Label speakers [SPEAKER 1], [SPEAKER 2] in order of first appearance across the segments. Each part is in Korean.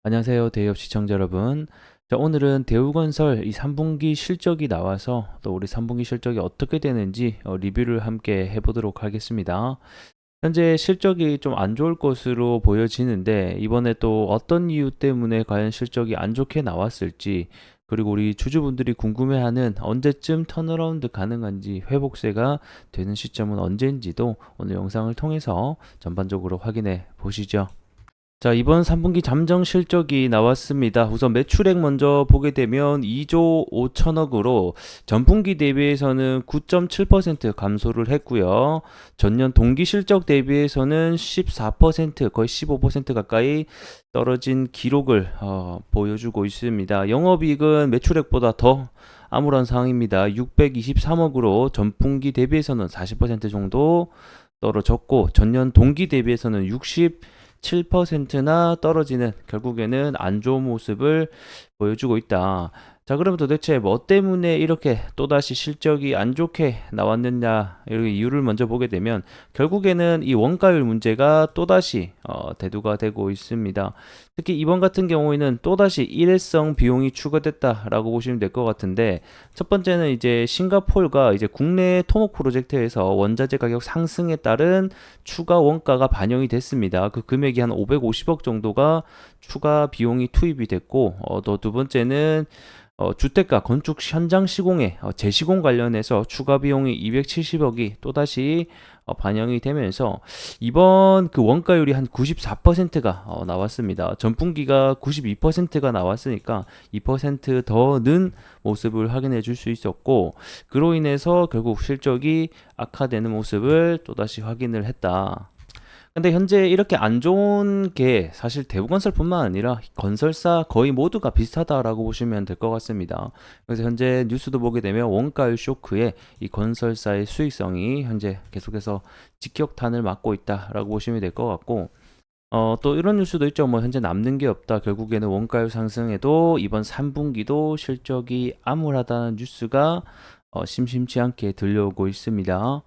[SPEAKER 1] 안녕하세요, 대기업 시청자 여러분. 자, 오늘은 대우건설 이 3분기 실적이 나와서 또 우리 3분기 실적이 어떻게 되는지 리뷰를 함께 해보도록 하겠습니다. 현재 실적이 좀 안 좋을 것으로 보여지는데 이번에 또 어떤 이유 때문에 과연 실적이 안 좋게 나왔을지, 그리고 우리 주주분들이 궁금해하는 언제쯤 턴어라운드 가능한지, 회복세가 되는 시점은 언제인지도 오늘 영상을 통해서 전반적으로 확인해 보시죠. 자, 이번 3분기 잠정 실적이 나왔습니다. 우선 매출액 먼저 보게 되면 2조 5천억으로 전분기 대비해서는 9.7% 감소를 했고요. 전년 동기 실적 대비해서는 14%, 거의 15% 가까이 떨어진 기록을 보여주고 있습니다. 영업이익은 매출액보다 더 암울한 상황입니다. 623억으로 전분기 대비해서는 40% 정도 떨어졌고, 전년 동기 대비해서는 7%나 떨어지는, 결국에는 안 좋은 모습을 보여주고 있다. 자, 그러면 도대체 뭐 때문에 이렇게 또다시 실적이 안 좋게 나왔느냐, 이렇게 이유를 먼저 보게 되면 결국에는 이 원가율 문제가 또다시 대두가 되고 있습니다. 특히 이번 같은 경우에는 또다시 일회성 비용이 추가됐다라고 보시면 될 것 같은데, 첫 번째는 이제 싱가포르가 이제 국내 토목 프로젝트에서 원자재 가격 상승에 따른 추가 원가가 반영이 됐습니다. 그 금액이 한 550억 정도가 추가 비용이 투입이 됐고, 또 두 번째는 주택가 건축 현장 시공에 재시공 관련해서 추가 비용이 270억이 또다시 반영이 되면서 이번 그 원가율이 한 94%가 나왔습니다. 전분기가 92%가 나왔으니까 2%더 는 모습을 확인해 줄 수 있었고, 그로 인해서 결국 실적이 악화되는 모습을 또다시 확인을 했다. 근데 현재 이렇게 안 좋은 게 사실 대우건설뿐만 아니라 건설사 거의 모두가 비슷하다라고 보시면 될 것 같습니다. 그래서 현재 뉴스도 보게 되면 원가율 쇼크에 이 건설사의 수익성이 현재 계속해서 직격탄을 맞고 있다라고 보시면 될 것 같고, 또 이런 뉴스도 있죠. 뭐 현재 남는 게 없다. 결국에는 원가율 상승에도 이번 3분기도 실적이 암울하다는 뉴스가 심심치 않게 들려오고 있습니다.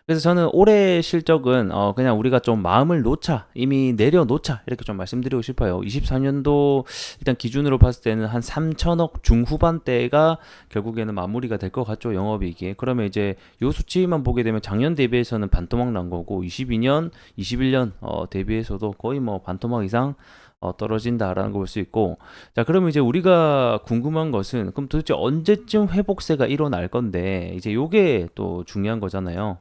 [SPEAKER 1] 그래서 저는 올해 실적은 그냥 우리가 좀 마음을 놓자, 이미 내려놓자, 이렇게 좀 말씀드리고 싶어요. 23년도 일단 기준으로 봤을 때는 한 3천억 중후반대가 결국에는 마무리가 될 것 같죠, 영업이익이. 그러면 이제 요 수치만 보게 되면 작년 대비해서는 반토막 난 거고, 22년, 21년 대비해서도 거의 뭐 반토막 이상 떨어진다라는 걸 볼 수 있고, 자, 그러면 이제 우리가 궁금한 것은 그럼 도대체 언제쯤 회복세가 일어날 건데, 이제 요게 또 중요한 거잖아요.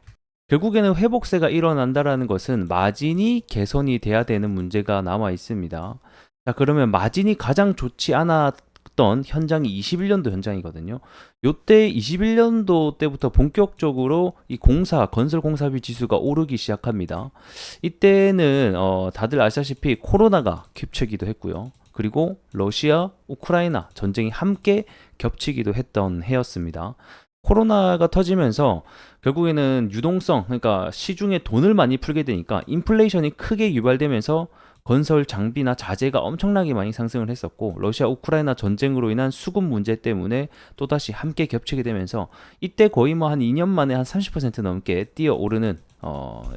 [SPEAKER 1] 결국에는 회복세가 일어난다라는 것은 마진이 개선이 돼야 되는 문제가 남아 있습니다. 자, 그러면 마진이 가장 좋지 않았던 현장이 21년도 현장이거든요. 요때 21년도 때부터 본격적으로 이 건설 공사비 지수가 오르기 시작합니다. 이때는 다들 아시다시피 코로나가 겹치기도 했고요. 그리고 러시아, 우크라이나 전쟁이 함께 겹치기도 했던 해였습니다. 코로나가 터지면서 결국에는 유동성, 그러니까 시중에 돈을 많이 풀게 되니까 인플레이션이 크게 유발되면서 건설 장비나 자재가 엄청나게 많이 상승을 했었고, 러시아 우크라이나 전쟁으로 인한 수급 문제 때문에 또다시 함께 겹치게 되면서 이때 거의 뭐 한 2년 만에 한 30% 넘게 뛰어오르는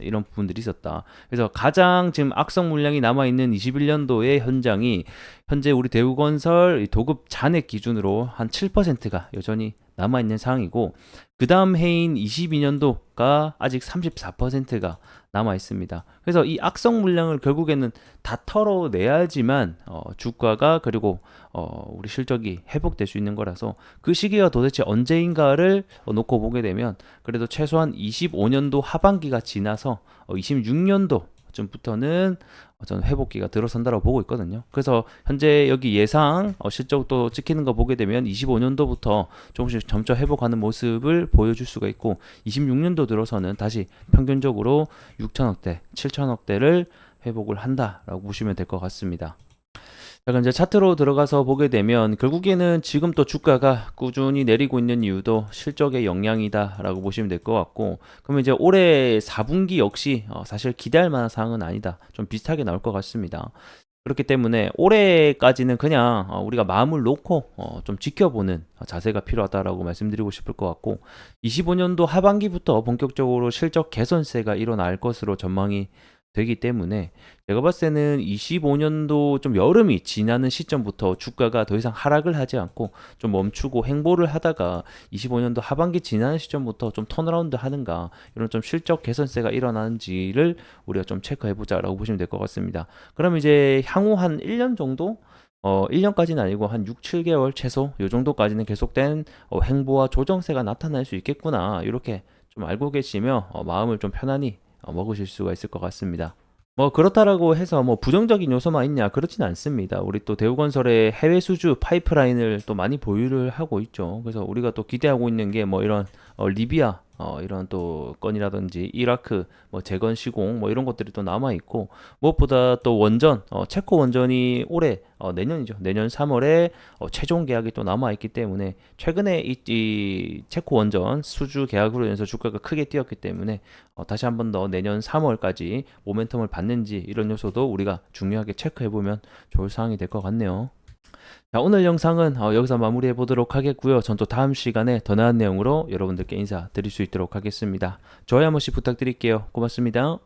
[SPEAKER 1] 이런 부분들이 있었다. 그래서 가장 지금 악성 물량이 남아있는 21년도의 현장이 현재 우리 대우건설 도급 잔액 기준으로 한 7%가 여전히 남아있는 상황이고, 그 다음 해인 22년도가 아직 34%가 남아 있습니다. 그래서 이 악성 물량을 결국에는 다 털어내야지만 주가가, 그리고 우리 실적이 회복될 수 있는 거라서, 그 시기가 도대체 언제인가를 놓고 보게 되면 그래도 최소한 25년도 하반기가 지나서 26년도 쯤부터는 저는 회복기가 들어선다고 보고 있거든요. 그래서 현재 여기 예상 실적도 찍히는 거 보게 되면 25년도부터 조금씩 점차 회복하는 모습을 보여줄 수가 있고, 26년도 들어서는 다시 평균적으로 6천억대, 7천억대를 회복을 한다라고 보시면 될 것 같습니다. 자, 그럼 이제 차트로 들어가서 보게 되면 결국에는 지금 또 주가가 꾸준히 내리고 있는 이유도 실적의 영향이다라고 보시면 될 것 같고, 그러면 이제 올해 4분기 역시 사실 기대할 만한 상황은 아니다. 좀 비슷하게 나올 것 같습니다. 그렇기 때문에 올해까지는 그냥 우리가 마음을 놓고 좀 지켜보는 자세가 필요하다라고 말씀드리고 싶을 것 같고, 25년도 하반기부터 본격적으로 실적 개선세가 일어날 것으로 전망이 되기 때문에 제가 봤을 때는 25년도 좀 여름이 지나는 시점부터 주가가 더 이상 하락을 하지 않고 좀 멈추고 횡보를 하다가 25년도 하반기 지나는 시점부터 좀 턴어라운드 하는가, 이런 좀 실적 개선세가 일어나는지를 우리가 좀 체크해 보자라고 보시면 될 것 같습니다. 그럼 이제 향후 한 1년 정도, 1년까지는 아니고 한 6, 7개월 최소 요 정도까지는 계속된 횡보와 조정세가 나타날 수 있겠구나, 이렇게 좀 알고 계시면 마음을 좀 편안히 먹으실 수가 있을 것 같습니다. 뭐 그렇다라고 해서 뭐 부정적인 요소만 있냐, 그렇진 않습니다. 우리 또 대우건설의 해외 수주 파이프라인을 또 많이 보유를 하고 있죠. 그래서 우리가 또 기대하고 있는 게 뭐 이런 리비아 이런 또 건이라든지 이라크 뭐 재건 시공 뭐 이런 것들이 또 남아 있고, 무엇보다 또 원전 체코 원전이 올해 내년이죠. 내년 3월에 최종 계약이 또 남아 있기 때문에 최근에 이 체코 원전 수주 계약으로 인해서 주가가 크게 뛰었기 때문에 다시 한번 더 내년 3월까지 모멘텀을 받는지, 이런 요소도 우리가 중요하게 체크해 보면 좋을 사항이 될 것 같네요. 자, 오늘 영상은 여기서 마무리해 보도록 하겠고요. 전 또 다음 시간에 더 나은 내용으로 여러분들께 인사드릴 수 있도록 하겠습니다. 좋아요 한 번씩 부탁드릴게요. 고맙습니다.